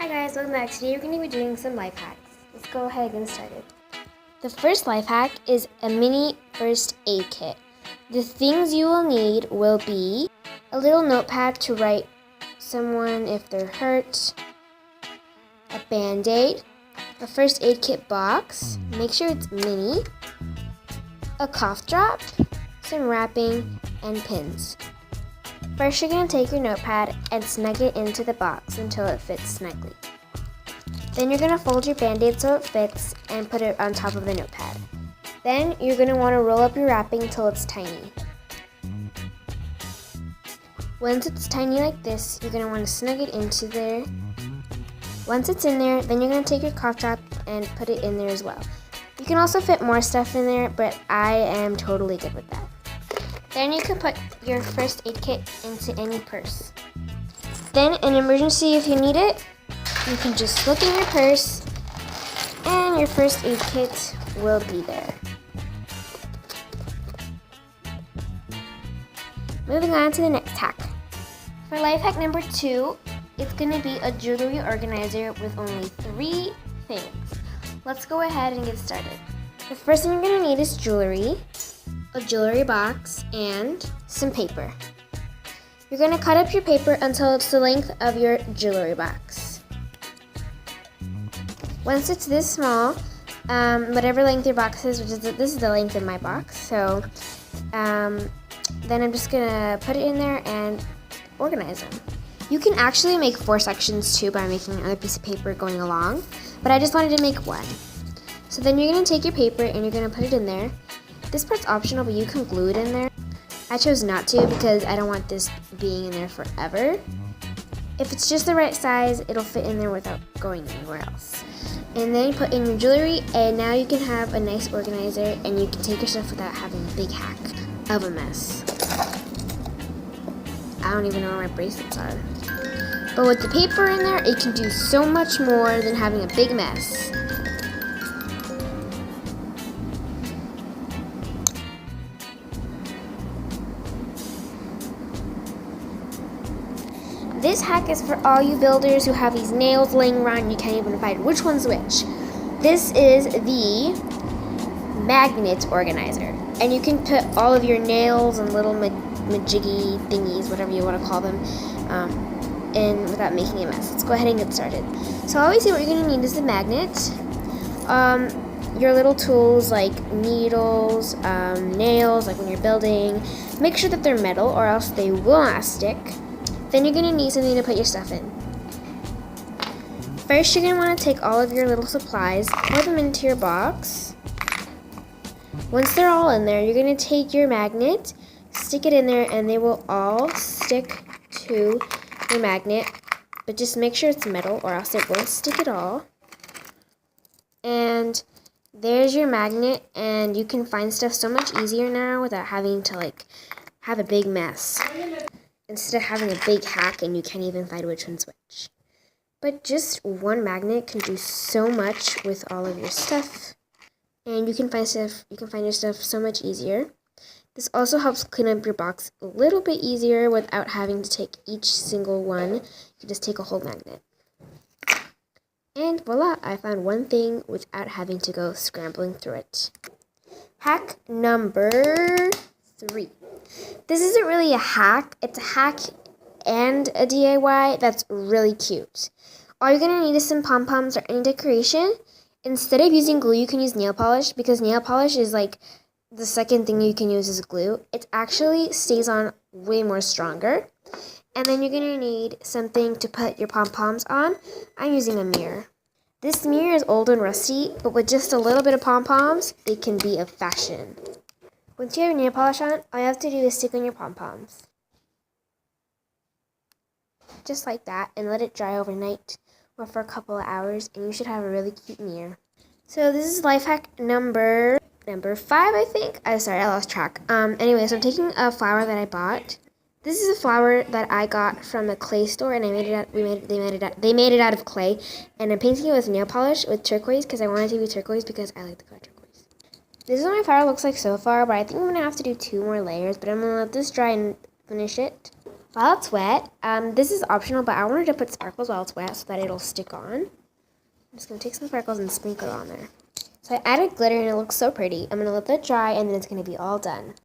Hi guys, welcome back. Today we're going to be doing some life hacks. Let's go ahead and get started. The first life hack is a mini first aid kit. The things you will need will be a little notepad to write someone if they're hurt, a band-aid, a first aid kit box, make sure it's mini, a cough drop, some wrapping, and pins. First, you're going to take your notepad and snug it into the box until it fits snugly. Then you're going to fold your band-aid so it fits and put it on top of the notepad. Then you're going to want to roll up your wrapping until it's tiny. Once it's tiny like this, you're going to want to snug it into there. Once it's in there, then you're going to take your cough drop and put it in there as well. You can also fit more stuff in there, but I am totally good with that. Then you can put your first aid kit into any purse. Then, in emergency, if you need it, you can just look in your purse and your first aid kit will be there. Moving on to the next hack. For life hack number 2, it's going to be a jewelry organizer with only 3 things. Let's go ahead and get started. The first thing you're going to need is jewelry, a jewelry box, and some paper. You're going to cut up your paper until it's the length of your jewelry box. Once it's this small, whatever length your box is, this is the length of my box, so then I'm just going to put it in there and organize them. You can actually make 4 sections too by making another piece of paper going along, but I just wanted to make 1. So then you're going to take your paper and you're going to put it in there. This part's optional, but you can glue it in there. I chose not to because I don't want this being in there forever. If it's just the right size, it'll fit in there without going anywhere else. And then you put in your jewelry, and now you can have a nice organizer and you can take your stuff without having a big hack of a mess. I don't even know where my bracelets are. But with the paper in there, it can do so much more than having a big mess. This hack is for all you builders who have these nails laying around and you can't even find which one's which. This is the magnet organizer. And you can put all of your nails and little majiggy thingies, whatever you want to call them, in without making a mess. Let's go ahead and get started. So obviously what you're going to need is the magnet. Your little tools like needles, nails, like when you're building. Make sure that they're metal or else they will not stick. Then you're going to need something to put your stuff in. First, you're going to want to take all of your little supplies, pour them into your box. Once they're all in there, you're going to take your magnet, stick it in there, and they will all stick to your magnet. But just make sure it's metal or else it won't stick at all. And there's your magnet, and you can find stuff so much easier now without having to have a big mess. Instead of having a big hack and you can't even find which one's which. But just one magnet can do so much with all of your stuff. And you can find your stuff so much easier. This also helps clean up your box a little bit easier without having to take each single one. You can just take a whole magnet. And voila, I found one thing without having to go scrambling through it. Hack number 3. This isn't really a hack, it's a hack and a DIY that's really cute. All you're going to need is some pom-poms or any decoration. Instead of using glue, you can use nail polish because nail polish is like the second thing you can use as glue. It actually stays on way more stronger. And then you're going to need something to put your pom-poms on. I'm using a mirror. This mirror is old and rusty, but with just a little bit of pom-poms, it can be a fashion. Once you have your nail polish on, all you have to do is stick on your pom-poms. Just like that, and let it dry overnight or for a couple of hours, and you should have a really cute mirror. So this is life hack number 5, I think. Sorry, I lost track. Anyway, so I'm taking a flower that I bought. This is a flower that I got from the clay store, and they made it out of clay, and I'm painting it with nail polish with turquoise because I wanted it to be turquoise because I like the color turquoise. This is what my flower looks like so far, but I think I'm going to have to do 2 more layers, but I'm going to let this dry and finish it. While it's wet, this is optional, but I wanted to put sparkles while it's wet so that it'll stick on. I'm just going to take some sparkles and sprinkle it on there. So I added glitter and it looks so pretty. I'm going to let that dry and then it's going to be all done.